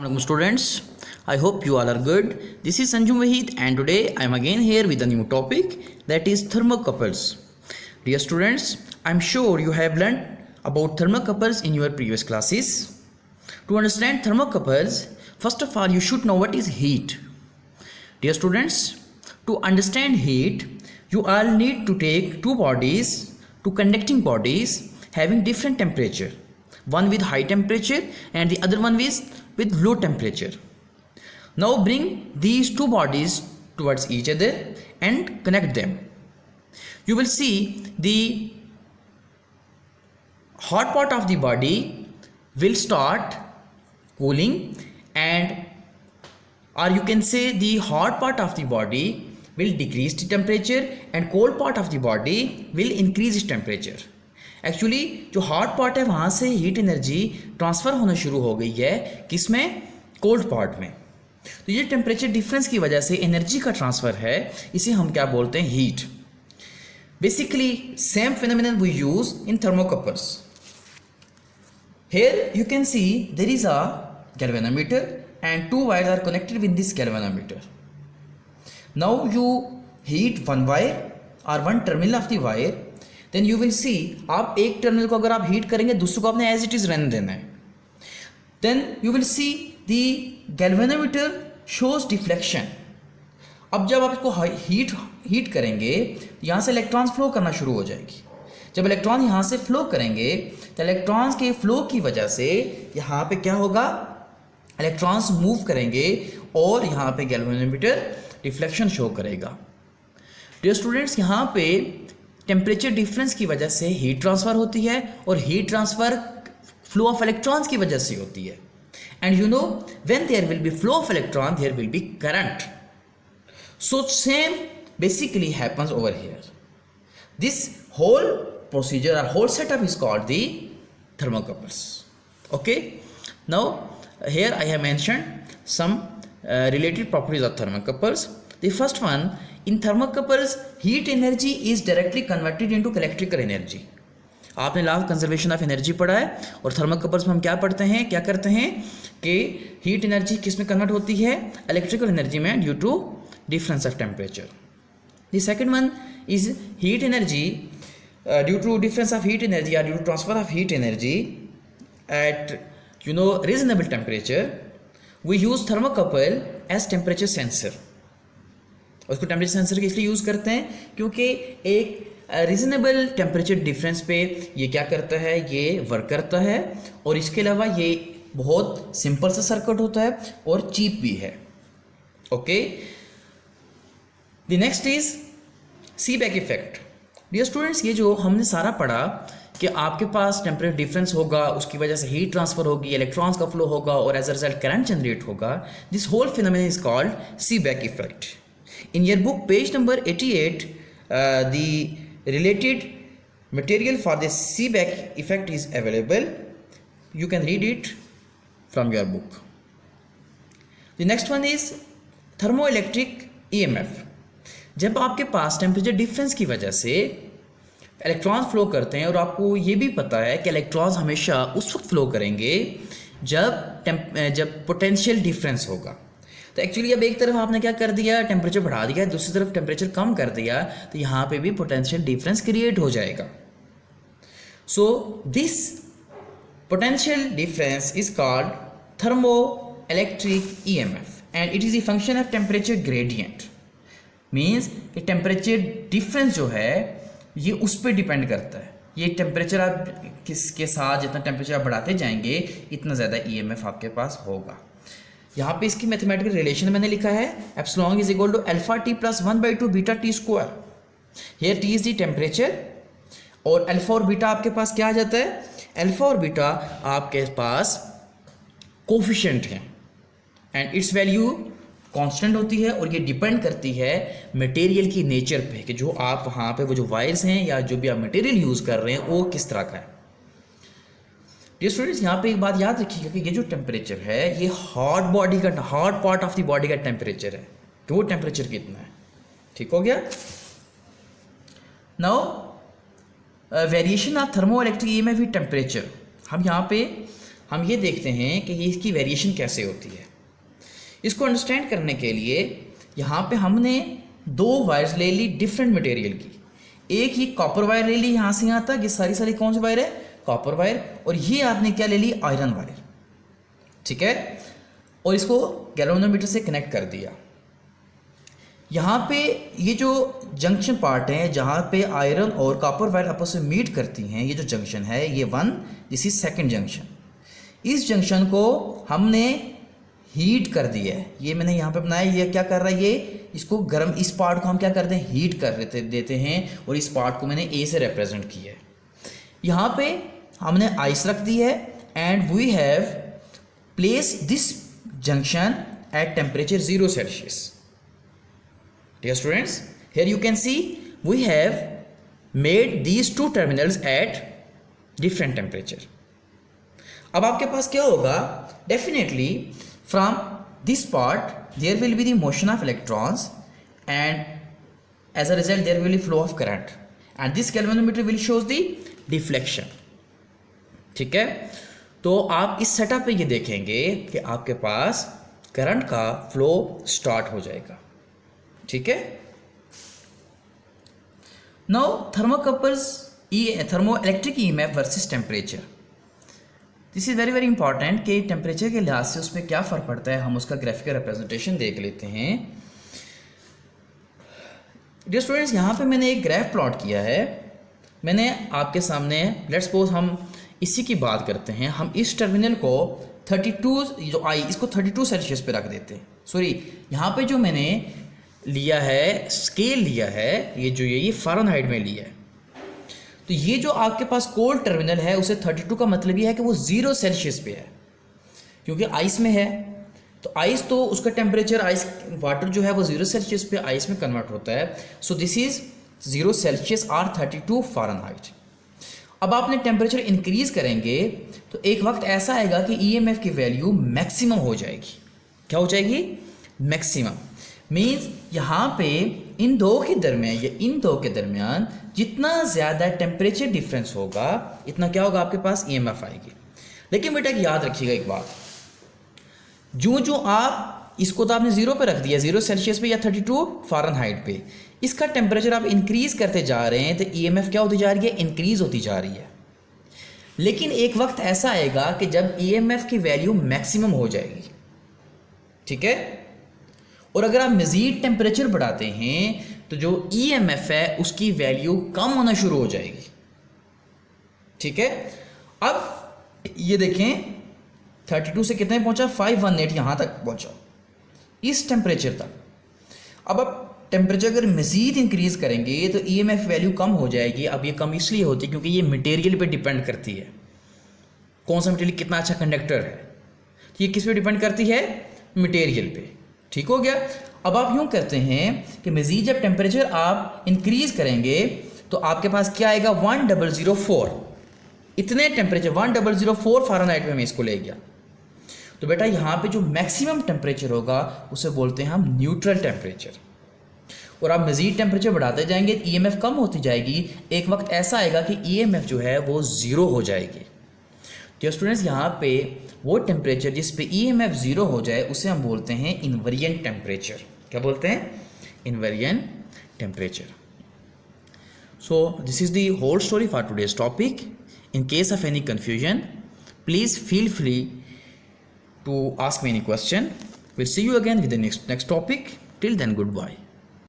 Welcome students, I hope you all are good. This is Sanju Vahid and today I am again here with a new topic, that is thermocouples. Dear students, I am sure you have learned about thermocouples in your previous classes. To understand thermocouples, first of all you should know what is heat. Dear students, to understand heat, you all need to take two conducting bodies having different temperature. One with high temperature and the other one with low temperature. Now bring these two bodies towards each other and connect them. You will see the hot part of the body will start cooling, and or you can say the hot part of the body will decrease the temperature and cold part of the body will increase its temperature. Actually जो hot part है वहाँ से heat energy transfer होना शुरू हो गई है किसमें, कोल्ड पार्ट में. तो ये टेम्परेचर डिफरेंस की वजह से एनर्जी का ट्रांसफ़र है, इसे हम क्या बोलते हैं, heat. Basically same phenomenon we use in thermocouples. Here you can see there is a galvanometer and two wires are connected with this galvanometer. Now you heat one wire or one terminal of the wire. Then you will see, आप एक terminal को अगर आप heat करेंगे दूसरे को आपने as it is रहने देना है. Then you will see the galvanometer shows deflection. अब जब आप इसको हीट करेंगे यहाँ से इलेक्ट्रॉन्स फ्लो करना शुरू हो जाएगी. जब इलेक्ट्रॉन यहाँ से फ्लो करेंगे तो इलेक्ट्रॉन्स के फ्लो की वजह से यहाँ पे क्या होगा, इलेक्ट्रॉन्स मूव करेंगे और यहाँ पे गैल्वेनोमीटर डिफ्लेक्शन शो करेगा. डियर स्टूडेंट्स, यहाँ पे टेम्परेचर डिफरेंस की वजह से हीट ट्रांसफ़र होती है और heat transfer flow of electrons की वजह से होती है. And you know when there will be flow of electron there will be current. So same basically happens over here. This whole procedure और whole setup is called the thermocouples. Okay, now here I have mentioned some related properties of thermocouples. The first one, in thermocouples heat energy is directly converted into electrical energy. आपने law of conservation of energy पढ़ा है और thermocouples में हम क्या पढ़ते हैं, क्या करते हैं कि हीट एनर्जी किस में कन्वर्ट होती है, इलेक्ट्रिकल एनर्जी में, due to difference of temperature. The second one is heat energy due to difference of heat energy और due to transfer of heat energy at reasonable temperature. We use thermocouple as temperature sensor. उसको temperature sensor के इसलिए use करते हैं क्योंकि एक reasonable temperature difference पे ये क्या करता है, ये वर्क करता है. और इसके अलावा ये बहुत सिंपल सा सर्किट होता है और चीप भी है. Okay, the next is Seebeck effect. Dear students, ये जो हमने सारा पढ़ा कि आपके पास टेम्परेचर डिफरेंस होगा, उसकी वजह से हीट ट्रांसफर होगी, इलेक्ट्रॉन्स का फ्लो होगा और as a result current generate होगा. This whole phenomenon is called Seebeck effect. In your book page number 88, the related material for the Seebeck effect is available. You can read it from your book. The next one is thermoelectric EMF. जब आपके पास temperature difference की वजह से electrons flow करते हैं और आपको ये भी पता है कि इलेक्ट्रॉन्स हमेशा उस वक्त फ्लो करेंगे जब पोटेंशियल डिफरेंस होगा. तो एक्चुअली अब एक तरफ आपने क्या कर दिया, टेम्परेचर बढ़ा दिया, दूसरी तरफ टेम्परेचर कम कर दिया, तो यहाँ पे भी पोटेंशियल डिफरेंस क्रिएट हो जाएगा. So this potential difference is called thermo electric EMF and it is the function of temperature gradient. Means कि टेम्परेचर डिफरेंस जो है ये उस पर डिपेंड करता है. ये टेम्परेचर आप किसके साथ जितना टेम्परेचर आप बढ़ाते जाएंगे इतना ज़्यादा EMF आपके पास होगा. यहाँ पे इसकी मैथमेटिकल रिलेशन मैंने लिखा है, epsilon is equal to alpha t plus 1/2 beta t square. Here t is the temperature और अल्फा और बीटा आपके पास क्या आ जाता है, अल्फा और बीटा आपके पास कोफिशिएंट हैं एंड इट्स वैल्यू कांस्टेंट होती है और ये डिपेंड करती है मटेरियल की नेचर पे कि जो आप वहाँ पे वो जो वायर्स हैं या जो भी आप मटेरियल यूज़ कर रहे हैं वो किस तरह का है. डियर स्टूडेंट्स, यहाँ पे एक बात याद रखिएगा कि ये जो टेम्परेचर है ये hot part of the body का टेम्परेचर है, कि वो टेम्परेचर कितना है. ठीक हो गया. Now variation of thermo electric EMF with temperature. हम यहाँ पे हम ये देखते हैं कि ये इसकी वेरिएशन कैसे होती है। इसको अंडरस्टैंड करने के लिए यहाँ पे हमने दो वायर्स ले ली डिफरेंट मटेरियल की। एक ही कॉपर वायर ले ली यहाँ से यहाँ तक, ये सारी सारी कौन सी वायर है, कॉपर वायर, और ये आपने क्या ले ली, आयरन वायर, ठीक है, और इसको गैल्वेनोमीटर से कनेक्ट कर दिया। यहाँ पे ये जो जंक्शन पार्ट है जहाँ पे आयरन और कॉपर वायर आपस में मीट करती हैं, ये जो जंक्शन है ये दिस इज सेकंड जंक्शन। इस जंक्शन को हमने हीट कर दिया है, ये मैंने यहाँ पे बनाया, ये क्या कर रहा है, ये इसको गर्म, इस पार्ट को हम क्या करते हैं, हीट कर देते हैं, और इस पार्ट को मैंने ए से रिप्रेजेंट किया है। यहाँ पे हमने आइस रख दी है and we have place this junction at temperature 0 Celsius. Dear students, here you can see we have made these two terminals at different temperature. अब आपके पास क्या होगा, definitely from this part there will be the motion of electrons and as a result there will be flow of current and this galvanometer will shows the deflection. ठीक है, तो आप इस सेटअप पे ये देखेंगे कि आपके पास करंट का फ्लो स्टार्ट हो जाएगा, ठीक है। Now thermocouples thermo electric EMF versus temperature, this is very very important कि टेम्परेचर के लिहाज से उस पर क्या फ़र्क पड़ता है, हम उसका ग्राफिकल रिप्रेजेंटेशन देख लेते हैं। डियर स्टूडेंट्स, यहाँ पे मैंने एक ग्राफ प्लॉट किया है, मैंने आपके सामने, लेट्स सपोज हम इसी की बात करते हैं, हम इस टर्मिनल को 32 जो आई इसको 32 सेल्सियस पे रख देते हैं। सॉरी, यहाँ पे जो मैंने लिया है स्केल लिया है, ये जो ये फ़ारेनहाइट में लिया है, तो ये जो आपके पास कोल्ड टर्मिनल है उसे 32 का मतलब ये है कि वो 0 सेल्सियस पे है, क्योंकि आइस में है, तो आइस तो उसका टेम्परेचर, आइस वाटर जो है वो 0 सेल्सियस पे आइस में कन्वर्ट होता है। सो दिस इज 0 सेल्सियस और 32 फ़ारेनहाइट। अब आपने टेम्परेचर इंक्रीज करेंगे तो एक वक्त ऐसा आएगा कि ईएमएफ की वैल्यू मैक्सिमम हो जाएगी। क्या हो जाएगी, मैक्सिमम। मीन्स यहाँ पे इन दो के दरमियान जितना ज़्यादा टेम्परेचर डिफरेंस होगा इतना क्या होगा, आपके पास ईएमएफ आएगी। लेकिन बेटा याद रखिएगा एक बात, जो आप इसको तो आपने 0 पे रख दिया, 0 सेल्सियस पे या 32 फ़ारेनहाइट पे, इसका टेम्परेचर आप इंक्रीज करते जा रहे हैं तो ईएमएफ क्या होती जा रही है, इंक्रीज होती जा रही है। लेकिन एक वक्त ऐसा आएगा कि जब ईएमएफ की वैल्यू मैक्सिमम हो जाएगी, ठीक है, और अगर आप मज़ीद टेम्परेचर बढ़ाते हैं तो जो ईएमएफ है उसकी वैल्यू कम होना शुरू हो जाएगी, ठीक है। अब ये देखें 32 से कितने पहुंचा, 518 यहाँ तक पहुंचा, इस टेम्परेचर तक। अब आप टेम्परेचर अगर मज़ीद इंक्रीज़ करेंगे तो ईएमएफ वैल्यू कम हो जाएगी। अब ये कम इसलिए होती है क्योंकि ये मटेरियल पे डिपेंड करती है, कौन सा मटेरियल कितना अच्छा कंडक्टर है, तो ये किस पे डिपेंड करती है, मटेरियल पे, ठीक हो गया। अब आप यूँ करते हैं कि मज़ीद जब टेम्परेचर आप इंक्रीज़ करेंगे तो आपके पास क्या आएगा, 1004, इतने टेम्परेचर 1004 फ़ारेनहाइट में मैं इसको ले गया। तो बेटा यहाँ पे जो मैक्सिमम टेम्परेचर होगा उसे बोलते हैं हम न्यूट्रल टेम्परेचर। और आप मज़ीद टेम्परेचर बढ़ाते जाएंगे, ईएमएफ कम होती जाएगी, एक वक्त ऐसा आएगा कि ईएमएफ जो है वो 0 हो जाएगी। तो स्टूडेंट्स, यहाँ पे वो टेम्परेचर जिस पे ईएमएफ 0 हो जाए उसे हम बोलते हैं इनवेरिएंट टेम्परेचर। क्या बोलते हैं, invariant temperature. So this is the whole story for today's topic. In case of any confusion, please feel free to ask me any question. We'll see you again with the next topic. Till then, goodbye.